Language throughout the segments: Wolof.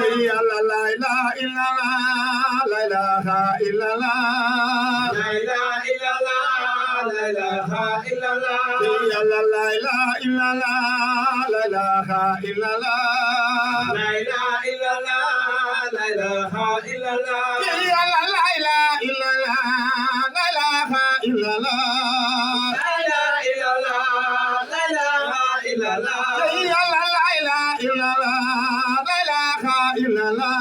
yàlla la ilaha illallah la ilaha illallah la ilaha illallah la ilaha illallah yàlla la ilaha illallah la ilaha illallah la ilaha illallah la ilaha illallah yàlla la ilaha illallah la ilaha illallah la ilaha illallah la ilaha illallah yàlla la ilaha illallah la ilaha illallah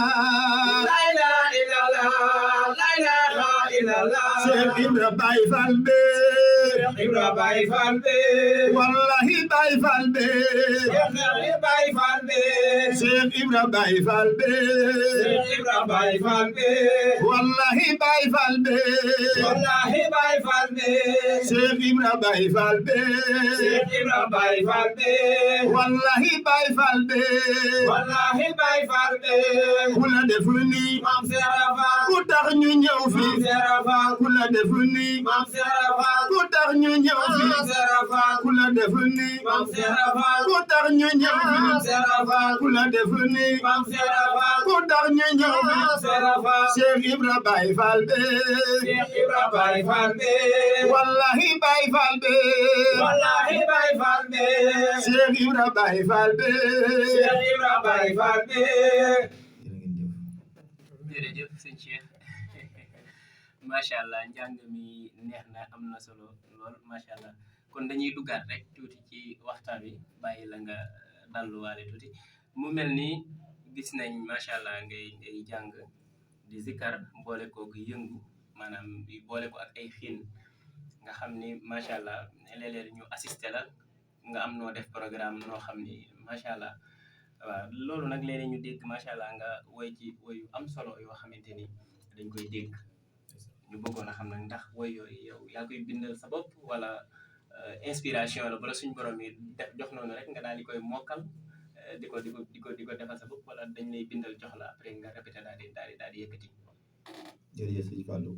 la ilaha illallah la ilaha illallah Cheikh Ibra Baye Fall be Ibra Baye Fall be wallahi Baye Fall be Cheikh Baye Fall be Cheikh Ibra Baye Fall be Ibra Baye Fall be wallahi Baye Fall be wallahi Baye Fall be Cheikh Ibra Baye Fall be Ibra Baye Fall be wallahi Baye Fall be wallahi Baye Fall be ku la deful ni Maam Seera Fall ku tax ñu ñëw fi Maam Seera Fall ku la deful ni Maam Seera Fall ku tax ñu ñëw fi Maam Seera Fall ku la deful ni Maam Seera Fall ku tax ñu ñëw fi Maam Seera Fall ku la deful ni Maam Seera Fall ku tax ñu ñëw fi Maam Seera Fall Cheikh Ibra Baye Fall be Ibra Baye Fall be wallahi Baye Fall be wallahi Baye Fall be Cheikh Ibra Baye Fall be Ibra Baye Fall be jërëjëf sëñ Cheikh macha allah njàng mi neex na am na solo lool macha allah kon dañuy duggaat rek tuuti ci waxtaan wi bàyyi la nga dalluwaale tuuti mu mel ni gis nañ macha allah ngay jàng di zikar boole koog yëngu maanaam boole ko ak ay xiin nga xam ni macha allah léeg-léeg ñu assisté la nga am noo def programme noo xam ni macha allah. waaw loolu nag léeg-léeg ñu dégg macha allah nga woy ci woyu am solo yoo xamante ni dañ koy dégg ñu bëggoon a xam nag ndax woy yooyu yow yaa koy bindal sa bopp wala inspiration la bala suñu borom yi def jox noonu rek nga daal di koy mokkal di ko defal sa bopp wala dañ lay bindal jox la après nga répété daal di yëkkati. jërëjëf sëñ Fallou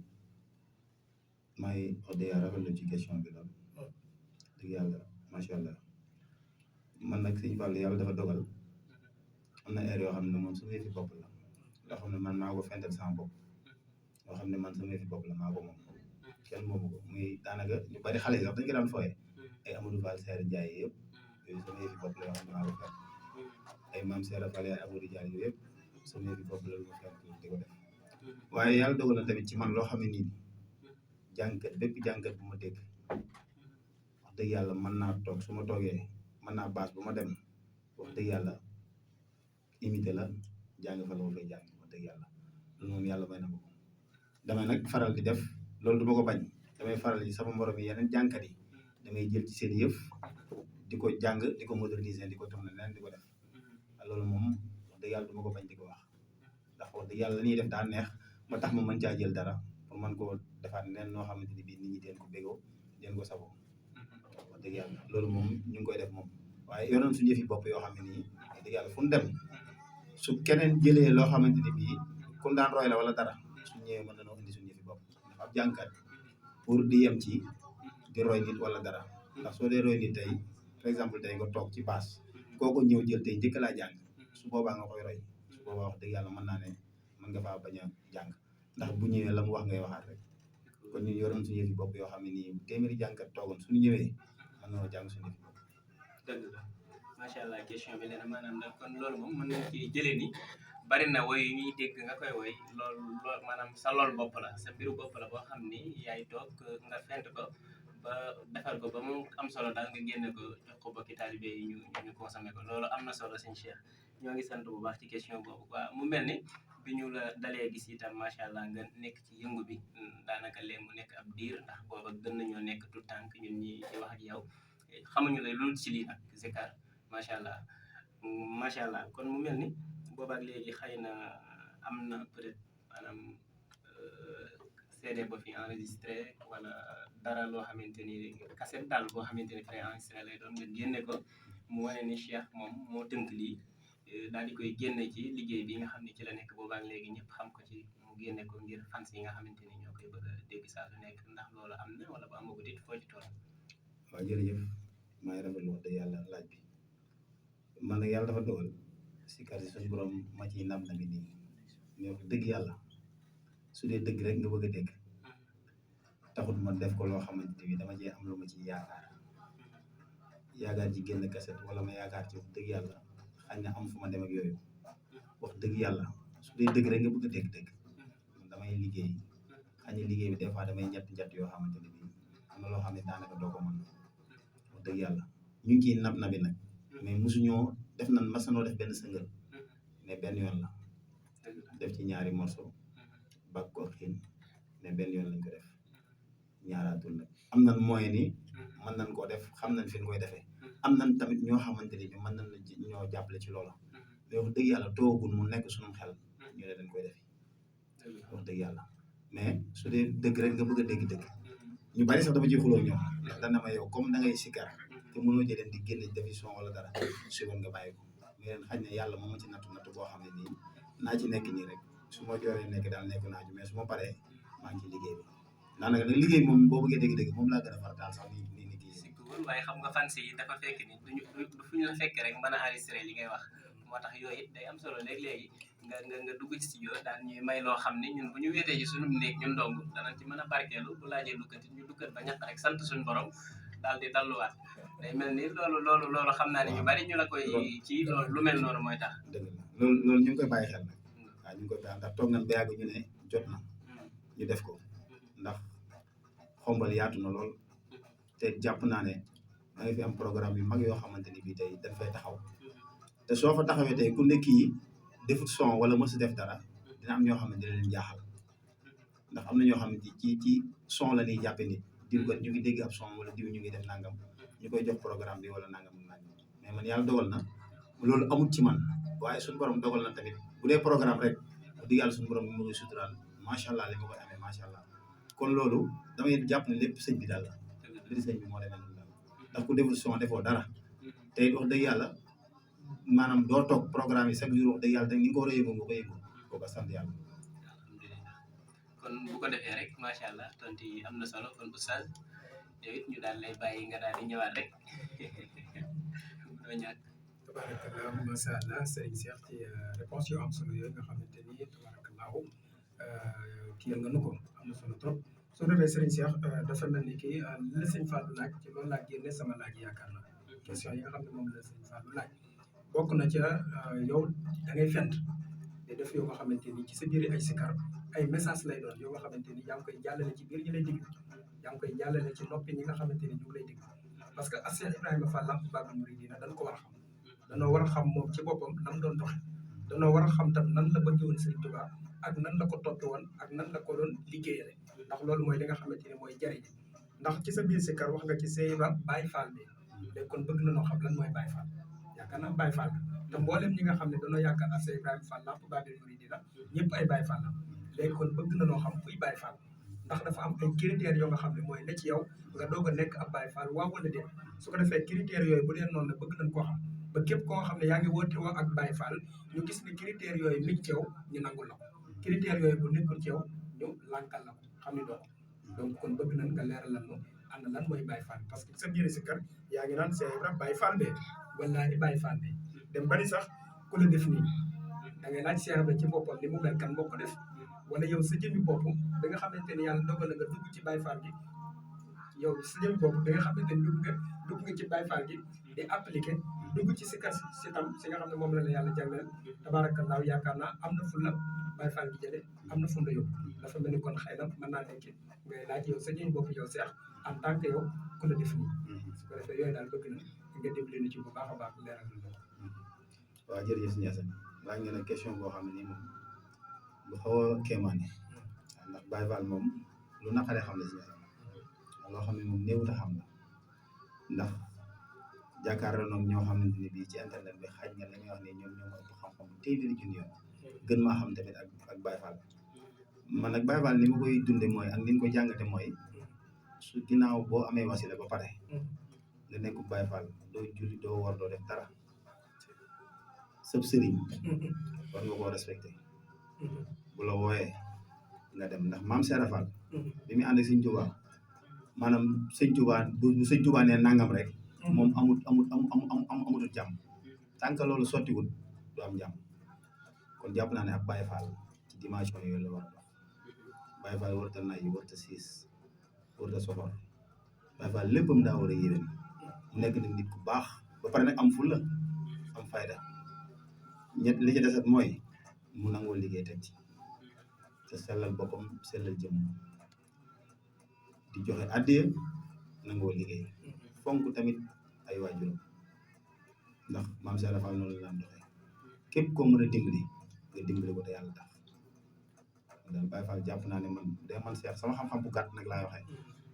maa ngi wax dëgg yàlla rafetlu ci question bi lool dëgg yàlla macha allah man nag sëñ Fallou yàlla dafa dogal. am na heure yoo xam ne moom sama yëfi bopp la loo xam ne man maa ko fental sama bopp loo xam ne man sama yëfi bopp la maa ko moom kenn moomu ko muy daanaka ñu bari xale yi sax dañu ko daan fooye ay Amadou Fall Seere Ndiaye yëpp yooyu sama yëfi bopp la yoo xam ne maa ko fent ay Maam Seera Fall ay Amadou Diagne yooyu yëpp sama yëfi bopp la lu ma fent di ko def waaye yàlla dogal na tamit ci man loo xam ne nii jàngkat bépp jàngkat bu ma dégg wax dëgg yàlla mën naa toog su ma toogee mën naa baas bu ma dem wax dëgg yàlla imité la jàng fa la ma fay jàng wax dëgg yàlla loolu moom yàlla may na ko damay nag faral di def loolu du ma ko bañ damay faral di sama morom yi yeneen jàngkat yi damay jël ci seen yëf di ko jàng di ko moderniser di ko tourné leen di ko def loolu moom wax dëgg yàlla du ma ko bañ di ko wax ndax wax dëgg yàlla la ñuy def daa neex ma tax ma mën caa jël dara pour man koo defaat neen noo xamante ni bii nit ñi deen ko bégoo deen ko saboo wax dëgg yàlla loolu moom ñu ngi koy def moom waaye yoroon suñu yëfi bopp yoo xam ne nii wax dëgg yàlla fu mu dem su keneen jëlee loo xamante ni bii ku daan roy la wala dara su ñëwee mën nañoo indi suñu yëfi bopp ndax ab jàngkat pour di yem ci di roy nit wala dara ndax soo dee roy nit tey par exemple tey nga toog ci baas kooku ñëw jël tey njëkk laa jàng su boobaa nga koy roy su boobaa wax dëgg yàlla mën naa ne mën nga faa bañ a jàng ndax bu ñëwee la mu wax ngay waxaat rek kon ñun yoroon suñu yëfi bopp yoo xam ne nii téeméeri jàngkat toogoon suñu ñëwee mën nañoo jàng suñu yëfi bopp. dëgg la macha allah question bi leena maanaam nag kon loolu moom mën nañ ci jëlee ni bari na woy yu ñuy dégg nga koy woy loolu maanaam sa lool bopp la sa mbiru bopp la boo xam ni yaay toog nga fent ko ba defar ko ba mu am solo daal nga génne ko jox ko bokki taalibe yi ñu consommé ko loolu am na solo sëñ Cheikh ñoo ngi sant bu baax ci question boobu waaw mu mel ni bi ñu la dalee gis itam macha allah nga nekk ci yëngu bi daanaka léegi mu nekk ab diir ndax booba gën nañoo nekk tout tànk ñun ñi di wax ak yow xamuñu la loolu ci lii nag zikar macha allah kon mu mel ni boobaak léegi xëy na am na peut-être maanaam CD ba fi enregistré wala dara loo xamante ni cassette daal boo xamante ni pré-enregistré lay doon nga génne ko mu wane ni Cheikh moom moo tënk lii daal di koy génne ci liggéey bi nga xam ne ci la nekk boobaak léegi ñëpp xam ko ci mu génne ko ngir fans yi nga xamante ni ñoo koy bëgg a dégg saa su nekk ndax loolu am na wala ba amagut it foo ci toll. waaw jërëjëf maa ngi rafetlu wax dëgg yàlla laaj bi man nag yàlla dafa dogal sikar si suñu borom ma ciy nam na bi nii mais wax dëgg yàlla su dee dëgg rek nga bëgg a dégg taxut ma def ko loo xamante ni dama cee am lu ma ci yaakaar ji génn kaset wala ma yaakaar ci wax dëgg yàlla xañ na am fu ma dem ak yooyu wax dëgg yàlla su dee dëgg rek nga bëgg a dégg man damay liggéey xañ na liggéey bi des fois damay njett yoo xamante ne bii am na loo xam ne daanaka doo ko mën wax dëgg yàlla ñu ngi ciy nab nabi nag mais mosuñoo def nan masanoo def benn sëngal mais benn yoon la def ci ñaari morceau bak ko xiin mais benn yoon lañ ko def ñaaraatul nag am nan moyen ni mën nañ koo def xam nañ fi ñu koy defee am nañ tamit ñoo xamante ni bi mën nañ ñoo jàppale ci loola mais wax dëgg yàlla toogul mu nekk suñu xel ñu ne dañ koy defi wax dëgg yàlla mais su dee dëgg rek nga bëgg a dégg ñu bari sax dama ciy xuloo ñoom ndax dana ma yow comme da ngay sikar te mënoo jëleen di génne defi son wala dara sugoon nga bàyyi ko mais leen xaj ne yàlla moo ma ci nattu boo xam ne nii naa ci nekk nii rek su ma jooree nekk daal nekk naa ci mais su ma paree maa ngi ci liggéey bi daanaka nag liggéey moom boo bëggee dégg-dégg moom laa gën a farataal sax ni kii sikkuwul waaye xam nga fans yi dafa fekk ni du fu ñu la fekk rek mën a enregistré li ngay wax moo tax yooyu it day am solo léegi-léegi nga dugg ci studio daal ñuy may loo xam ni ñun bu ñu wéetee ci suñu néeg ñun dong danañ ci mën a barkeelu bu laajee dukkat ñu dukkat ba ñaq rek sant suñu borom daal di dalluwaat day mel ni loolu xam naa ne ñu bari ñu la koy ci loolu lu mel noonu mooy tax dëgg la loolu ñu ngi koy bàyyi xel nag waaw ñu ngi koy bàyyi ndax toog nañ ba yàgg ñu ne jot na ñu def ko ndax xombal yaatu na lool te jàpp naa ne da nga fi am programme yu mag yoo xamante ni bii tey dañ fay taxaw te soo fa taxawee tey ku ne kii defut son wala mësu def dara dina am ñoo xam ne dina leen jaaxal ndax am na ñoo xam ne ci son la ñuy jàppe nit diw kat ñu ngi dégg ab son wala diw ñu ngi def nangam ñu koy jox programme bi wala nangam mais man yàlla dogal na loolu amut ci man waaye suñu borom dogal na tamit bu dee programme rek bu di yàlla suñu borom bi ma koy suturaal macha allah li ma koy amee macha allah kon loolu damay jàpp ne lépp sëñ bi daal la mbiri sëñ bi moo demee noonu daal ndax ku deful son defoo dara te it wax dëgg yàlla maanaam doo toog programme yi chaque jour wax dëgg yàlla te ni nga ko war a yëgoo nga ko yëgoo kooku sant yàlla kon bu ko defee rek macha allah tontu yi am na solo kon oustaz yow it ñu daal lay bàyyi nga daal di ñëwaat rek doo ñàkk. tabarakallah macha allah Serigne Cheikh ci réponse yu am solo yooyu nga xamante ni tabarakallahu kiyal nga nu ko am na solo trop soo defee Serigne Cheikh dafa mel ni kii la sëñ Fallou laaj ci loolu laa génne sama laaj yaakaar naa question yi nga xam ne moom la sëñ Fallou laaj bokk na ca yow da ngay fent te def yoo nga xamante ni ci sa biir ay sikar ay message lay doon yoo nga xamante ni yaa ngi koy jàllale ci biir ñi lay diglu yaa ngi koy jàllale ci noppi ñi nga xamante ni ñu ngi lay diglu parce que Cheikh Ibrahima Fall Lamp Baabul Muridiina dañ ko war a xam danoo war a xam moom ci boppam nam doon doxe danoo war a xam tam nan la bëgg woon Serigne Touba ak nan la ko toppe woon ak nan la ko doon liggéeyale ndax loolu mooy li nga xamante ni mooy jariñ ndax ci sa biir sikar wax nga ci Seyba Baye Fall bi léegi kon bëgg na noo xam lan mooy Baye Fall yaakaar naa Baye Fall te mboolem ñi nga xam ne dañoo yaakaar ak Cheikh Ibrahima Fall Lamp Baabul Muridiina ñëpp ay Baye Fall la léegi kon bëgg na noo xam kuy Baye Fall ndax dafa am ay critères yoo nga xam ne mooy ne ci yow nga doog a nekk ab Baye Fall waaw wala déet su ko defee critères yooyu bu dee noonu la bëgg nañ koo xam ba képp koo xam ne yaa ngi woote woo ak Baye Fall ñu gis ne critères yooyu mi ngi ci yow ñu nangul la ko critères yooyu bu nekkul ci yow ñu lànkal la ko xam ne doo ko donc kon bëgg nañ nga leeral lan moom ana lan mooy Baye Fall parce que sa biir si kër yaa ngi naan Cheikh Ibrahima Baye Fall bee wallaahi Baye Fall bee dem bari sax ku la def nii da ngay laaj Cheikh Ibrahima ci boppam li mu mel kan moo ko def wala yow sa jëmmi bopp da nga xamante ni yàlla dogal na nga dugg ci Baye Fall gi yow sa jëmmi bopp da nga xamante ni dugg nga ci Baye Fall gi di appliqué dugg ci si kar si tam si nga xam ne moom la yàlla jagleel tabaarakallaahu yaakaar naa am na fu la Baye Fall gi jëlee am na fu la yóbbu dafa mel ni kon xëy na mën naa nekk ngay laaj yow sa jëmmi bopp yow Cheikh en tant que yow ku la def nii su ko defee yooyu daal bëgg na nga dimbali ni ci bu baax a baax leeral na waaw jërëjëf si Ndiassane laaj nga ne question boo xam ne nii moom lu xaw a kéemaane ndax Baye Fall moom lu naqaree xam ne si Ndiassane loo xam ne moom néewut a xam la ndax jàkkaarloo noonu ñoo xamante ni bii ci internet bi xaj nga la ñuy wax ne ñoom ñoo ëpp xam-xam téeméeri junni yoon gën maa xam tamit ak Baye Fall man nag Baye Fall ni ma koy dunde mooy ak ni ñu ko jàngate mooy su ginnaaw boo amee wasila ba pare nga nekk Baye Fall doo julli doo war doo def dara sëb sëriñ war nga koo respecté bu la wooyee nga dem ndax maam Serap Fall bi muy ànd ak sëñ Touba maanaam sëñ Touba bu sëñ Touba nee nangam rek moom amutul jàmm tant que loolu sottiwul du am jàmm kon jàpp naa ne ab Baye Fall ci dimension yooyu la war a dox Baye Fall warta nay warta siis warta soxor Baye Fall léppam daa war a yéwén mu nekk nag nit ku baax ba pare nag am fulla am fayda ñett li ci desat mooy mu nangoo liggéey teg ci te sellal boppam sellal jëm di joxe addiya nangoo liggéey fonk tamit ay waajuram ndax maam Cheikh Fall noonu la daan doxee képp koo mën a dimbali nga dimbali ko te yàlla tax daal Baye Fall jàpp naa ne man de man Cheikh sama xam-xam bu gàtt nag laay waxee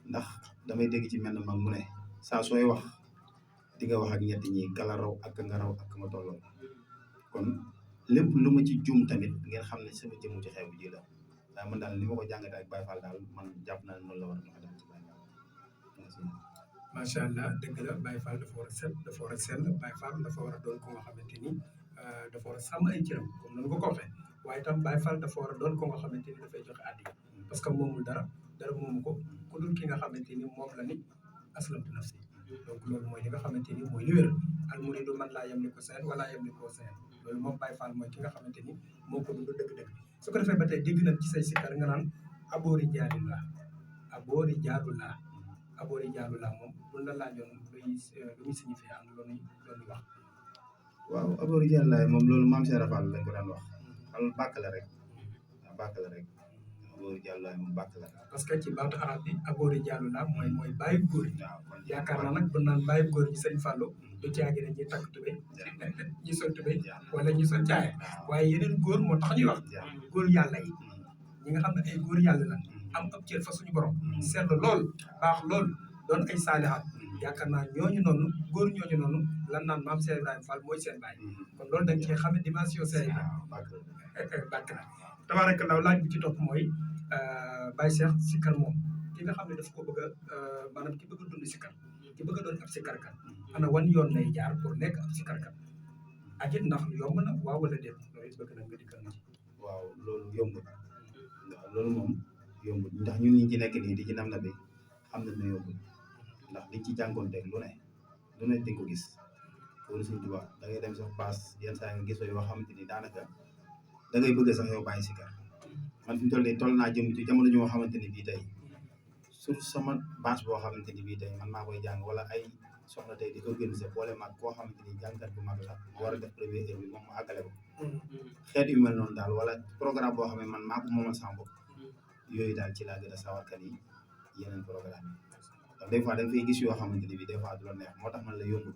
ndax damay dégg ci mel ne mag mu ne saa sooy wax di nga wax ak ñett ñi kala raw ak nga raw ak nga tolloo kon lépp lu ma ci juum tamit ngeen xam ne sama jëmu ci xew ji la waaye man daal ni ma ko jàngate ak Baye Fall daal man jàpp naa ne noonu la war a doxee daal ci Baye Fall merci. macha allah dëgg la Baye Fall dafa war a set dafa war a sell Baye Fall dafa war a doon ko nga xamante ni dafa war a sàmm ay cëram comme noonu nga ko waxee waaye itam Baye Fall dafa war a doon ko nga xamante ni dafay joxe addiya parce que moomul dara moomu ko ku dul ki nga xamante ni moom la ni aslamtu nafsi donc loolu mooy li nga xamante ni mooy li wér al muridu man laa yamliku seen wala yamliku seen loolu moom Baye Fall mooy ki nga xamante ni moo ko dund dëgg-dëgg su ko defee ba tey dégg nañ ci say sikkar nga naan aboori jaalillah aboori jaalullah aboori jaalullah moom buñ la laajoon lu muy signifié am loolu wax waaw aboori jaalullah moom loolu maam Cheikh Fall lañ ko daan wax xam bàkk la rek waaw bàkk la rek aboori jaalullah moom bàkk la parce que ci baatu arab bi aboori jaalullah mooy bàyyi góor yi waaw kon yaakaar naa nag bu naan bàyyi góor yi sëñ Fallou du caagi ne ñi takk tubéy ñi sol tubéy wala ñi sol caaya waaye yeneen góor moo tax ñuy wax góor yàlla yi ñi nga xam ne ay góor yàlla la am ab cër fa suñu borom seetlu lool baax lool doon ay saalihaat yaakaar naa ñooñu noonu góor ñooñu noonu lan naan maam Cheikh Ibrahima Fall mooy seen baay kon loolu dañ cee xam ne dimension Cheikh bàkk na tabaarakallaa laaj bi ci topp mooy Baye Cheikh sikkar moom ki nga xam ne daf ko bëgg a maanaam ki bëgg a dund sikkar ki bëgg a doon ab sikkarkat ana wan yoon lay jaar pour nekk ab sikkarkat ak it ndax yomb na waaw wala déet loolu it bëgg na nga dikkal na ci waaw loolu yombut waaw loolu moom yombut ndax ñun ñi ci nekk nii di ci nam na bi xam nañ ne yombut ndax liñ ci jànkoonteeg lu ne di ko gis loolu Sëñ Tuubaa da ngay dem sax paas yenn saa nga gis yoo xamante ni daanaka da ngay bëgg sax yow bàyyi sikkar man fi mu toll nii toll naa jëm ci jamono ñoo xamante ni bii tey surtout sama bâche boo xamante ni bii tey man maa koy jàng wala ay soxna tey di organiser boole mag koo xamante ni jàngkat bu mag la ma war a def première heure bi moom mu àggale ko xeet yu mel noonu daal wala programme boo xam ne man maa ko moomal sama bopp yooyu daal ci laa gën a sawarkat yi yeneen programme yi donc des fois da nga fay gis yoo xamante ni bii des fois du la neex moo tax man la yombul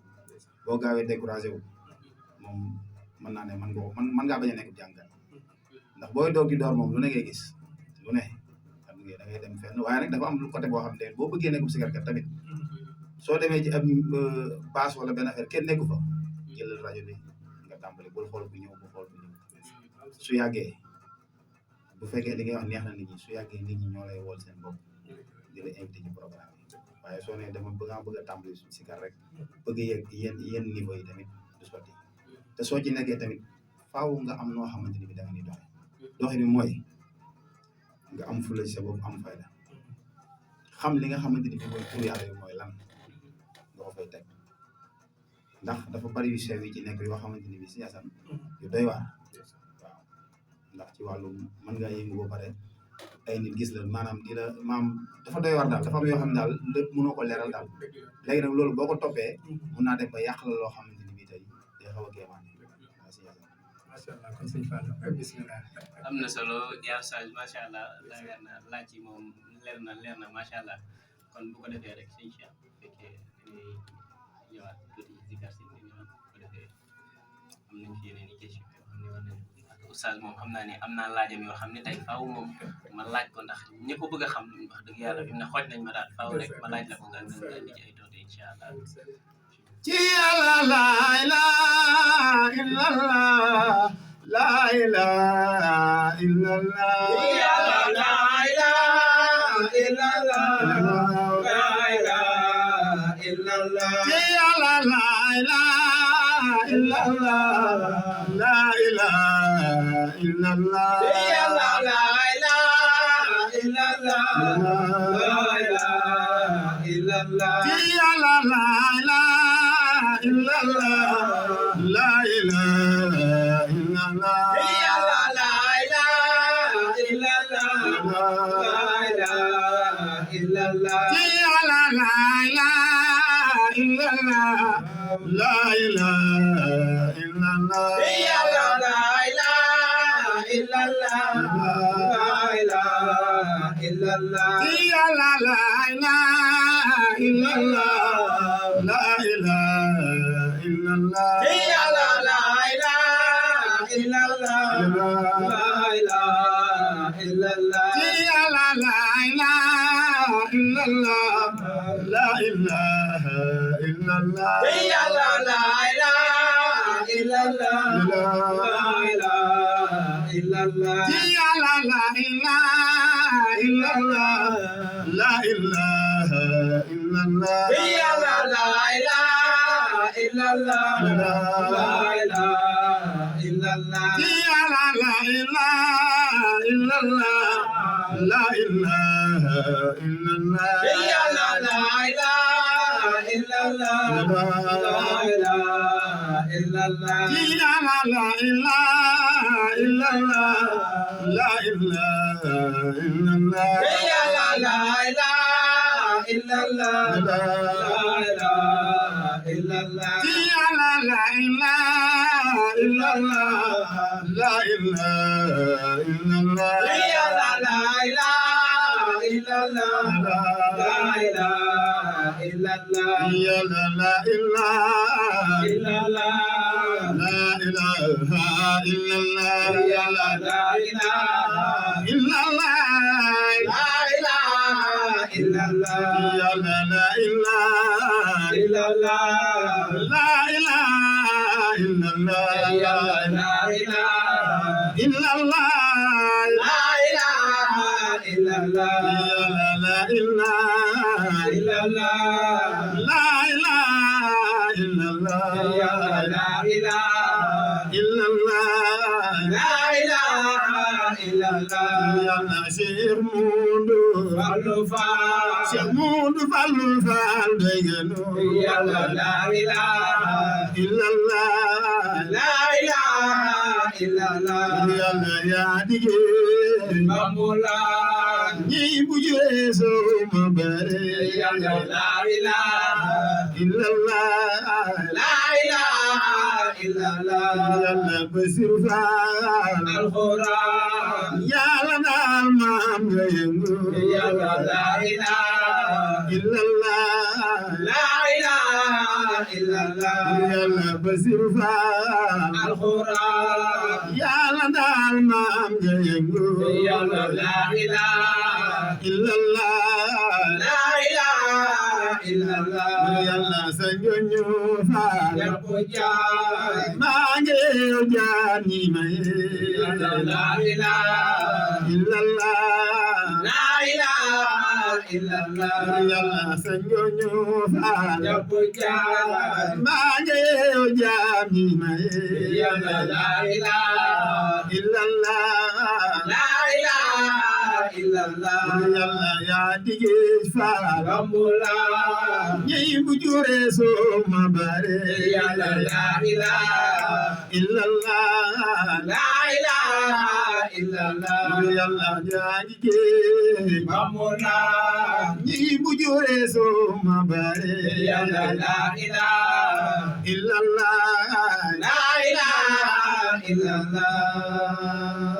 boo gaawee découragé wu moom mën naa ne man ngaa bañ a nekk jàngkat ndax booy doog di door moom lu ne ngay gis lu ne xam nga da ngay dem fenn waaye nag dafa am lu côté boo xam ne boo bëggee nekk sikarkat tamit soo demee ci ab bâche wala benn affaire kenn nekku fa jëlal rajo bi nga tàmbali bul xool bu ñëw bu xool bu ñëw su yàggee bu fekkee li ngay wax neex na nit ñi su yàggee nit ñi ñoo lay wool seen bopp di la invité ci programme yi waaye soo nee dama bëgg a tàmbali sikar rek bëgg yegg yenn niveau yi tamit du sotti te soo ci nekkee tamit faaw nga am noo xamante ni bi da nga ni doxe bi mooy nga am fulla ci sa bopp am fayda xam li nga xamante ni bi mooy tur yàlla yi mooy lan nga ko fay teg ndax dafa bari yu sew yi ci nekk yoo xamante ni bi si yasan yu doy waar waaw ndax ci wàllu mën ngaa yëngu ba pare ay nit gis la maanaam di la dafa doy waar daal dafa am yoo xam ne daal lépp mënoo ko leeral daal léegi nag loolu boo ko toppee mun naa dem ba yàq la loo xamante ni bi tey day xaw a kéemaan waaw si yasan macha allah kon sëñ Fall bismillah am na solo yaa Oustaz macha allah leer na laaj yi moom leer na macha allah kon bu ko defee rek sëñ Cheikh bu fekkee dañuy ñëwaat tuuti ci zikar si ñu ñëwaat bu ko defee am nañ fi yeneen i question yoo xam ne war nañ ak Oustaz moom xam naa ne am naa laajam yoo xam ne tey faaw moom ma laaj ko ndax ñi ko bëgg a xam wax dëgg yàlla fi mu ne xooj nañ ma daal faaw rek ma laaj la ko nga indi ci ay tontu incha allah. ci yàlla la ilaha illallah la ilaha illallah yàlla la ilaha illallah la ilaha illallah yàlla la ilaha illallah la ilaha illallah yàlla la ilaha illallah la ilaha illallah yàlla la ilaha illallah la ilaha illallah yàlla la ilaha illallah la ilaha illallah yàlla la ilaha illallah yàlla la ilaha illallah la ilaha illallah yàlla la ilaha illallah yàlla la ilaha illallah la ilaha illallah yàlla la ilaha illallah yàlla la ilaha illallah la ilaha illallah yàlla la ilaha illallah yàlla la ilaha illallah la ilaha illallah yàlla la ilaha illallah yàlla la ilaha illallah la ilaha illallah yàlla la ilaha illallah yàlla la ilaha illallah la ilaha illallah yàlla la ilaha illallah yàlla la ilaha la ilaha illallah yàlla la ilaha illallah illallah yàlla la ilaha illallah la ilaha illallah yàlla la ilaha illallah la ilaha illallah yàlla la ilaha illallah la ilaha illallah yàlla la ilaha illallah la ilaha illallah yàlla Cheikh Modou Fallou Fall Cheikh Modou Fallou Fall dégenu yàlla la ilaha illallah la ilaha illallah yàlla yaa digee Bambulaan ñi bu juree soo ma bare yàlla la ilaha illallah la ilaha illallah yàlla Basiru Faal alquran yàlla daal maam nga yëngu yàlla la ilaha illallah la ilaha illallah yàlla Basiru Faal alquran yàlla daal maam nga yëngu yàlla la ilaha illallah la ilaha illallah yàlla sa ñoñu faal yàpp jaay maa ngi jaar ñi may yàlla la ilaha illallah la ilaha illallah yàlla sa ñoñu faal yàpp jaay maa ngi jaar ñi may yàlla la ilaha illallah la ilaha illallah yàlla yaa digee faal Bambulaan ñi bu jure soo ma bare yàlla la ilaha illallah la ilaha illallah yàlla yaa digee Bambulaan ñi bu jure soo ma bare yàlla la ilaha illallah la ilaha illallah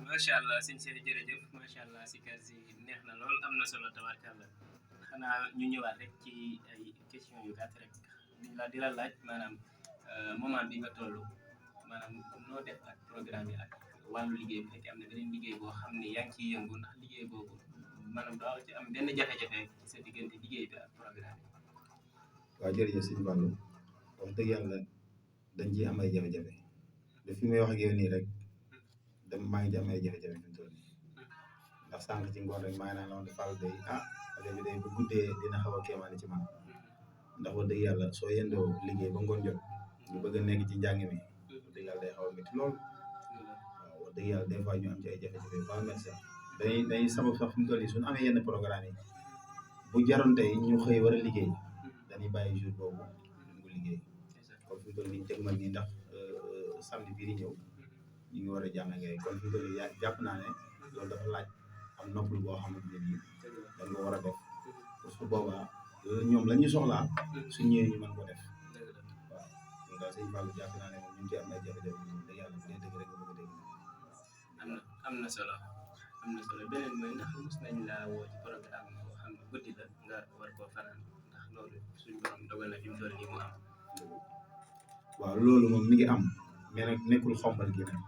macha allah sëñ Cheikh jërëjëf macha allah si kàr si neex na lool am na solo tabarkàlla xanaa ñu ñëwaat rek ci ay question yu gàtt rek di la laaj maanaam moment bi nga toll maanaam noo def ak programme yi ak wàllu liggéey bu fekkee am na beneen liggéey boo xam ne yaa ngi ciy yëngu ndax liggéey boobu maanaam doo ci am benn jafe-jafe ci sa diggante liggéey bi ak programme yi. waaw jërëjëf sëñ Fallou wax dëgg yàlla dañ ciy am ay jafe-jafe de fi may wax ak yow nii rek maa ngi ci am ay jafe-jafe fi mu toll nii ndax sànq ci ngoon rek maa ngi naan la woon Fallou day affaire bi day bu guddee dina xaw a kéemaane ci man ndax wax dëgg yàlla soo yendoo liggéey ba ngoon jot ñu bëgg a nekk ci njàng mi wax dëgg yàlla day xaw a métti lool waaw wax dëgg yàlla des fois ñu am ci ay jafe-jafe ba met sax dañuy sabab sax fi mu toll nii suñu amee yenn programme yi bu jaroon tey ñu xëy war a liggéey dañuy bàyyi jour boobu duñ ko liggéey kon fi mu toll nii jëgmal nii ndax samedi bii di ñëw ñu ngi war a jàng ngay kon fi mu toll nii jàpp naa ne loolu dafa laaj am noppalu boo xamante ne bii dañ ko war a def pour su boobaa ñoom la ñuy soxlaa su ñëwee ñu mën ko def waaw ñun daal sëñ Fallou jàpp naa ne moom ñu ngi ci am ay jafe-jafe moom dëgg yàlla bu dee dëgg rek nga bëgg a dégg am na solo beneen mooy ndax mos nañ laa woo ci programme boo xam ne guddi la nga war koo fanaan ndax loolu suñu borom dogal na fi mu toll nii mu am waaw loolu moom mi ngi am mais nag nekkul xombal gi nag